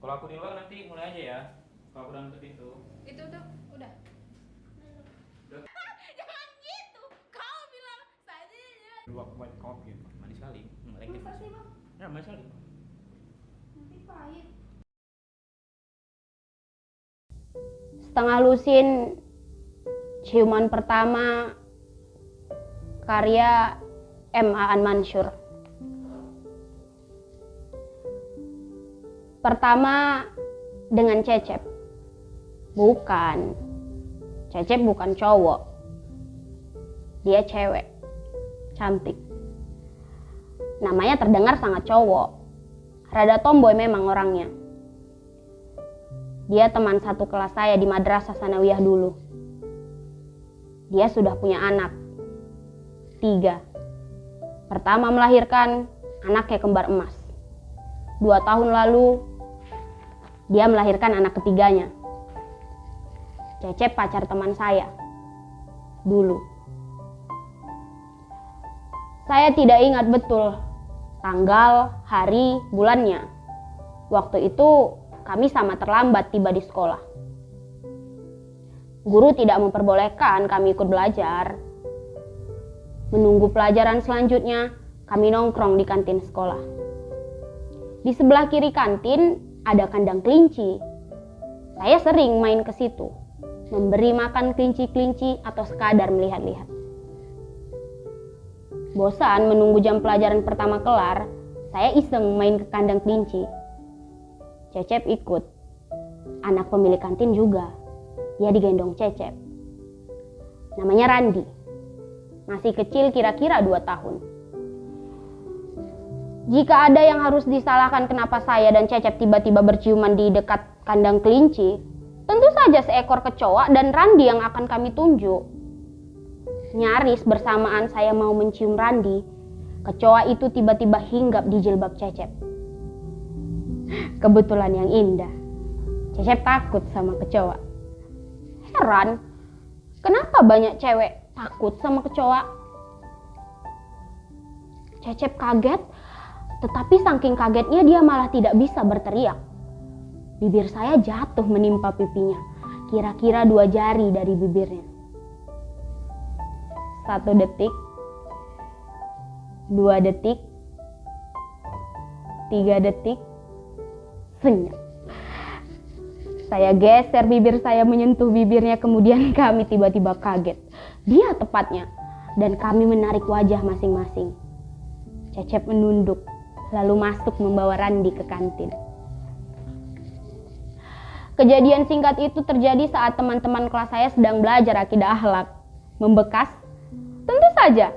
Kalau aku di luar nanti mulai aja ya. Kalau aku udah nutup pintu. Itu tuh udah. Udah. Jangan gitu. Kau bilang tadi. Dua white coffee, manis sekali. Lengket. Masa sih, Bang? Ya manis sekali. Nanti pahit. Setengah lusin, ciuman pertama, karya M. Aan Mansur. Pertama dengan Cecep. Bukan. Cecep bukan cowok. Dia cewek. Cantik. Namanya terdengar sangat cowok. Rada tomboy memang orangnya. Dia teman satu kelas saya di Madrasah Sanawiyah dulu. Dia sudah punya anak. 3. Pertama melahirkan anaknya kembar emas. 2 tahun lalu dia melahirkan anak ketiganya. Cecep pacar teman saya dulu. Saya tidak ingat betul tanggal, hari, bulannya. Waktu itu kami sama terlambat tiba di sekolah. Guru tidak memperbolehkan kami ikut belajar. Menunggu pelajaran selanjutnya, kami nongkrong di kantin sekolah. Di sebelah kiri kantin ada kandang kelinci. Saya sering main ke situ, memberi makan kelinci-kelinci atau sekadar melihat-lihat. Bosan menunggu jam pelajaran pertama kelar, saya iseng main ke kandang kelinci. Cecep ikut. Anak pemilik kantin juga. Dia digendong Cecep. Namanya Randi. Masih kecil kira-kira 2 tahun. Jika ada yang harus disalahkan kenapa saya dan Cecep tiba-tiba berciuman di dekat kandang kelinci, tentu saja seekor kecoa dan Randi yang akan kami tunjuk. Nyaris bersamaan saya mau mencium Randi, kecoa itu tiba-tiba hinggap di jilbab Cecep. Kebetulan yang indah. Cecep takut sama kecoa. Heran, kenapa banyak cewek takut sama kecoa? Cecep kaget, tetapi saking kagetnya dia malah tidak bisa berteriak. Bibir saya jatuh menimpa pipinya, kira-kira 2 jari dari bibirnya. 1 detik, 2 detik, 3 detik, senyap. Saya geser bibir saya menyentuh bibirnya, kemudian kami tiba-tiba kaget. Dia tepatnya, dan kami menarik wajah masing-masing. Cecep menunduk, lalu masuk membawa Randi ke kantin. Kejadian singkat itu terjadi saat teman-teman kelas saya sedang belajar akidah akhlak. Membekas? Tentu saja.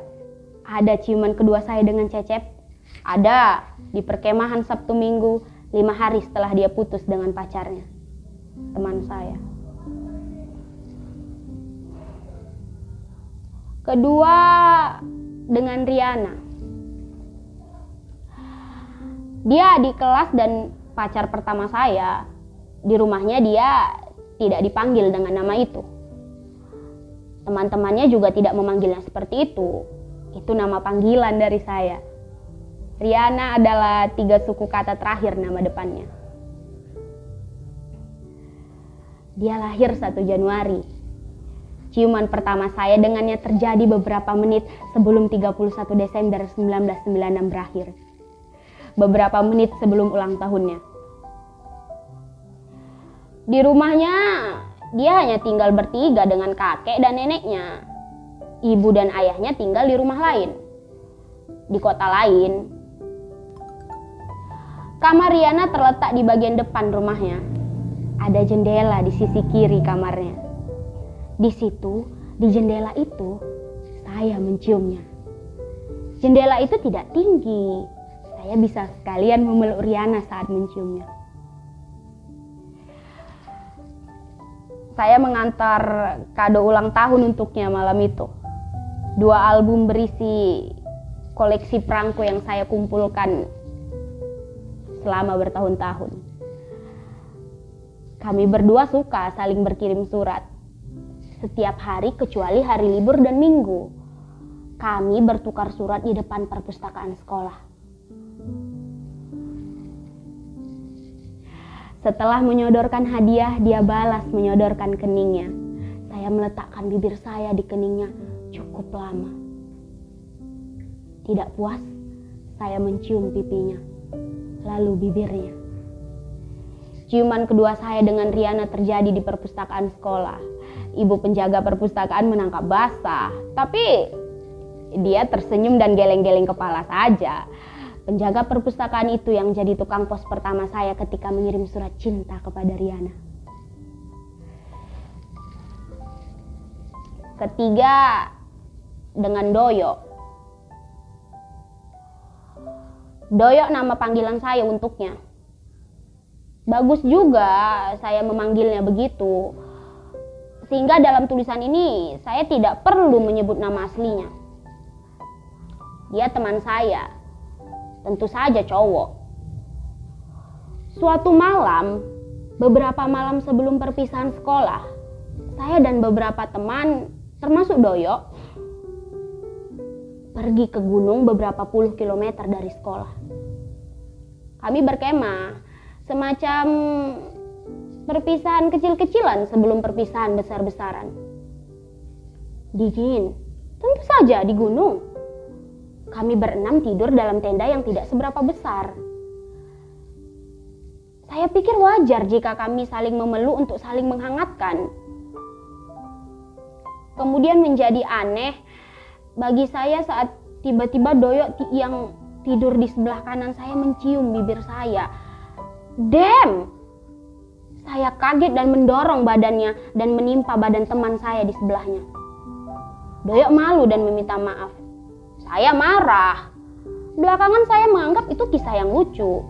Ada ciuman kedua saya dengan Cecep. Ada di perkemahan Sabtu Minggu 5 hari setelah dia putus dengan pacarnya, teman saya. Kedua dengan Riana. Dia adik kelas dan pacar pertama saya. Di rumahnya dia tidak dipanggil dengan nama itu. Teman-temannya juga tidak memanggilnya seperti itu. Itu nama panggilan dari saya. Riana adalah 3 suku kata terakhir nama depannya. Dia lahir 1 Januari. Ciuman pertama saya dengannya terjadi beberapa menit sebelum 31 Desember 1996 berakhir. Beberapa menit sebelum ulang tahunnya. Di rumahnya, dia hanya tinggal bertiga dengan kakek dan neneknya. Ibu dan ayahnya tinggal di rumah lain, di kota lain. Kamar Riana terletak di bagian depan rumahnya. Ada jendela di sisi kiri kamarnya. Di situ, di jendela itu, saya menciumnya. Jendela itu tidak tinggi. Saya bisa sekalian memeluk Riana saat menciumnya. Saya mengantar kado ulang tahun untuknya malam itu. 2 album berisi koleksi perangko yang saya kumpulkan selama bertahun-tahun. Kami berdua suka saling berkirim surat. Setiap hari kecuali hari libur dan minggu. Kami bertukar surat di depan perpustakaan sekolah. Setelah menyodorkan hadiah, dia balas menyodorkan keningnya. Saya meletakkan bibir saya di keningnya cukup lama. Tidak puas, saya mencium pipinya, lalu bibirnya. Ciuman kedua saya dengan Riana terjadi di perpustakaan sekolah. Ibu penjaga perpustakaan menangkap basah, tapi dia tersenyum dan geleng-geleng kepala saja. Penjaga perpustakaan itu yang jadi tukang pos pertama saya ketika mengirim surat cinta kepada Riana. Ketiga, dengan Doyo. Doyo nama panggilan saya untuknya. Bagus juga saya memanggilnya begitu. Sehingga dalam tulisan ini saya tidak perlu menyebut nama aslinya. Dia teman saya, tentu saja cowok. Suatu malam, beberapa malam sebelum perpisahan sekolah, saya dan beberapa teman, termasuk Doyo, pergi ke gunung beberapa puluh kilometer dari sekolah. Kami berkemah, semacam perpisahan kecil-kecilan sebelum perpisahan besar-besaran. Dingin, tentu saja di gunung. Kami berenam tidur dalam tenda yang tidak seberapa besar. Saya pikir wajar jika kami saling memeluk untuk saling menghangatkan. Kemudian menjadi aneh bagi saya saat tiba-tiba Doyo yang tidur di sebelah kanan saya mencium bibir saya. Damn! Saya kaget dan mendorong badannya dan menimpa badan teman saya di sebelahnya. Doyo malu dan meminta maaf. Saya marah. Belakangan saya menganggap itu kisah yang lucu.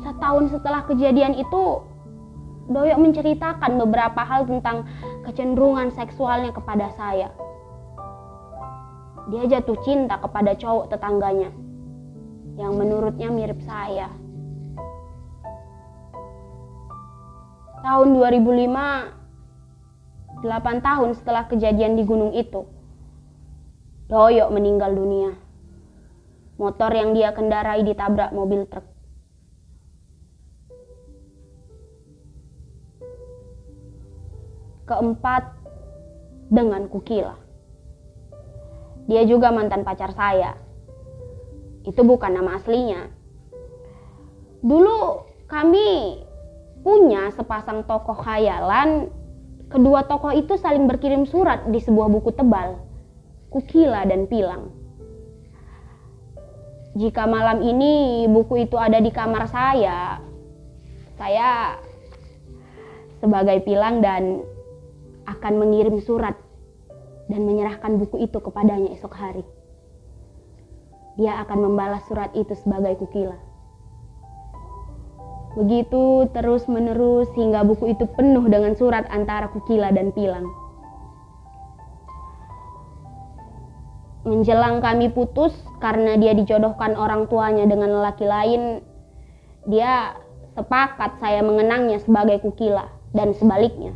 Setahun setelah kejadian itu, Doyo menceritakan beberapa hal tentang kecenderungan seksualnya kepada saya. Dia jatuh cinta kepada cowok tetangganya, yang menurutnya mirip saya. Tahun 2005, 8 tahun setelah kejadian di gunung itu, Doyo meninggal dunia. Motor yang dia kendarai ditabrak mobil truk. Keempat, dengan Kukila. Dia juga mantan pacar saya. Itu bukan nama aslinya. Dulu kami punya sepasang tokoh khayalan. Kedua tokoh itu saling berkirim surat di sebuah buku tebal, Kukila dan Pilang. Jika malam ini buku itu ada di kamar saya sebagai Pilang dan akan mengirim surat dan menyerahkan buku itu kepadanya esok hari. Dia akan membalas surat itu sebagai Kukila. Begitu terus menerus hingga buku itu penuh dengan surat antara Kukila dan Pilang. Menjelang kami putus karena dia dijodohkan orang tuanya dengan lelaki lain, dia sepakat saya mengenangnya sebagai Kukila dan sebaliknya.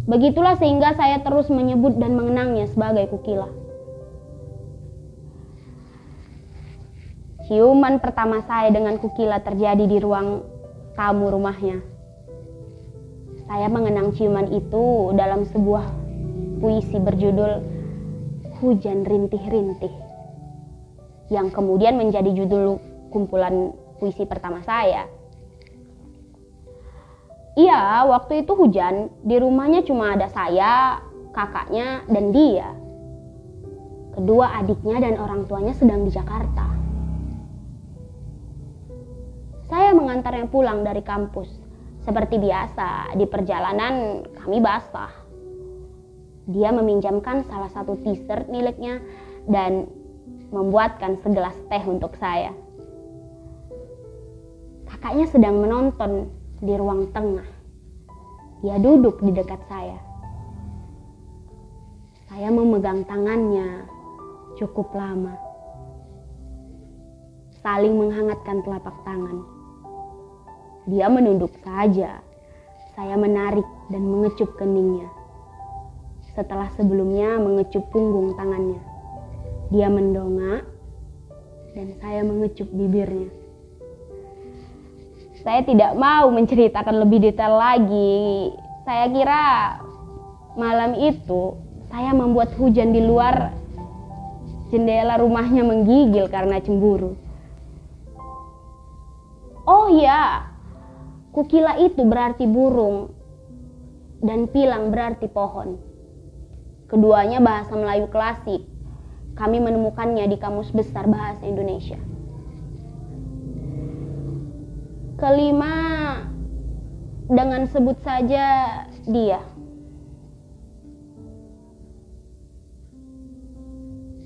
Begitulah sehingga saya terus menyebut dan mengenangnya sebagai Kukila. Ciuman pertama saya dengan Kukila terjadi di ruang tamu rumahnya. Saya mengenang ciuman itu dalam sebuah puisi berjudul Hujan Rintih-Rintih, yang kemudian menjadi judul kumpulan puisi pertama saya. Iya, waktu itu hujan. Di rumahnya cuma ada saya, kakaknya, dan dia. Kedua adiknya dan orang tuanya sedang di Jakarta. Saya mengantarnya pulang dari kampus. Seperti biasa, di perjalanan kami basah. Dia meminjamkan salah satu t-shirt miliknya dan membuatkan segelas teh untuk saya. Kakaknya sedang menonton di ruang tengah. Dia duduk di dekat saya. Saya memegang tangannya cukup lama. Saling menghangatkan telapak tangan. Dia menunduk saja. Saya menarik dan mengecup keningnya. Setelah sebelumnya mengecup punggung tangannya. Dia mendongak dan saya mengecup bibirnya. Saya tidak mau menceritakan lebih detail lagi. Saya kira malam itu saya membuat hujan di luar jendela rumahnya menggigil karena cemburu. Oh ya, kukila itu berarti burung dan pilang berarti pohon. Keduanya bahasa Melayu klasik. Kami menemukannya di Kamus Besar Bahasa Indonesia. Kelima, dengan sebut saja dia.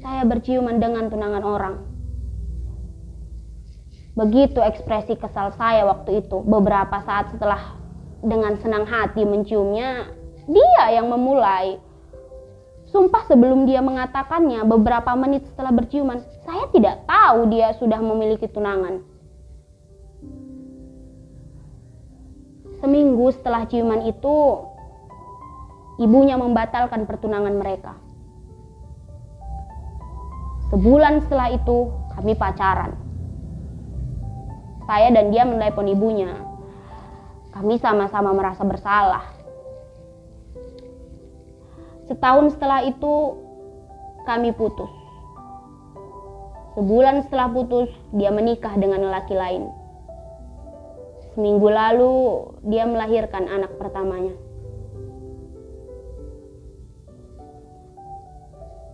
Saya berciuman dengan tunangan orang. Begitu ekspresi kesal saya waktu itu. Beberapa saat setelah dengan senang hati menciumnya, dia yang memulai. Sumpah sebelum dia mengatakannya, beberapa menit setelah berciuman, saya tidak tahu dia sudah memiliki tunangan. Seminggu setelah ciuman itu, ibunya membatalkan pertunangan mereka. Sebulan setelah itu, kami pacaran. Saya dan dia menelepon ibunya. Kami sama-sama merasa bersalah. Setahun setelah itu, kami putus. Sebulan setelah putus, dia menikah dengan lelaki lain. Seminggu lalu, dia melahirkan anak pertamanya.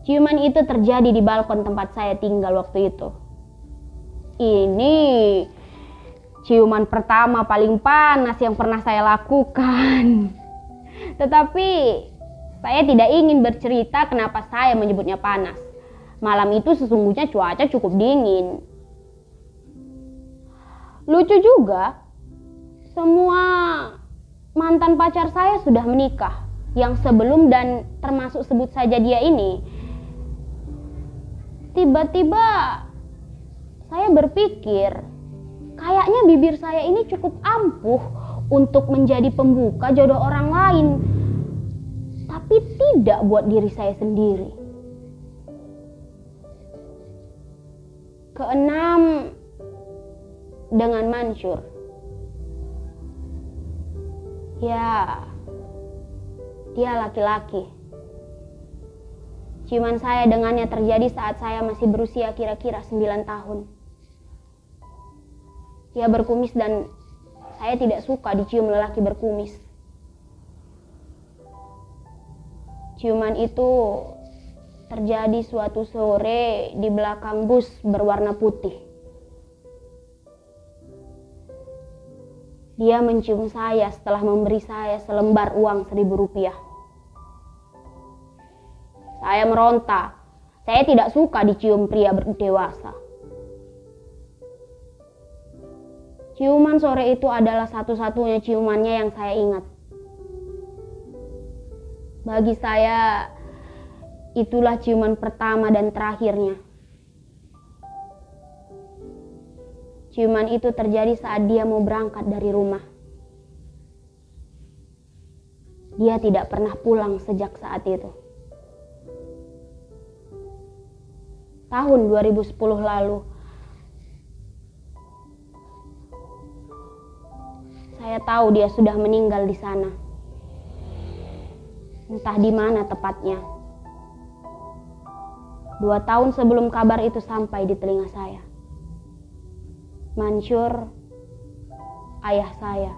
Ciuman itu terjadi di balkon tempat saya tinggal waktu itu. Ini ciuman pertama paling panas yang pernah saya lakukan. Tetapi saya tidak ingin bercerita kenapa saya menyebutnya panas. Malam itu sesungguhnya cuaca cukup dingin. Lucu juga, semua mantan pacar saya sudah menikah. Yang sebelum dan termasuk sebut saja dia ini. Tiba-tiba saya berpikir, kayaknya bibir saya ini cukup ampuh untuk menjadi pembuka jodoh orang lain. Tapi tidak buat diri saya sendiri. Keenam, dengan Mansur. Ya, dia laki-laki. Ciuman saya dengannya terjadi saat saya masih berusia kira-kira 9 tahun. Dia berkumis dan saya tidak suka dicium lelaki berkumis. Ciuman itu terjadi suatu sore di belakang bus berwarna putih. Dia mencium saya setelah memberi saya selembar uang 1.000 rupiah. Saya meronta. Saya tidak suka dicium pria dewasa. Ciuman sore itu adalah satu-satunya ciumannya yang saya ingat. Bagi saya, itulah ciuman pertama dan terakhirnya. Ciuman itu terjadi saat dia mau berangkat dari rumah. Dia tidak pernah pulang sejak saat itu. Tahun 2010 lalu, saya tahu dia sudah meninggal di sana. Entah di mana tepatnya. 2 tahun sebelum kabar itu sampai di telinga saya. Mansur, ayah saya,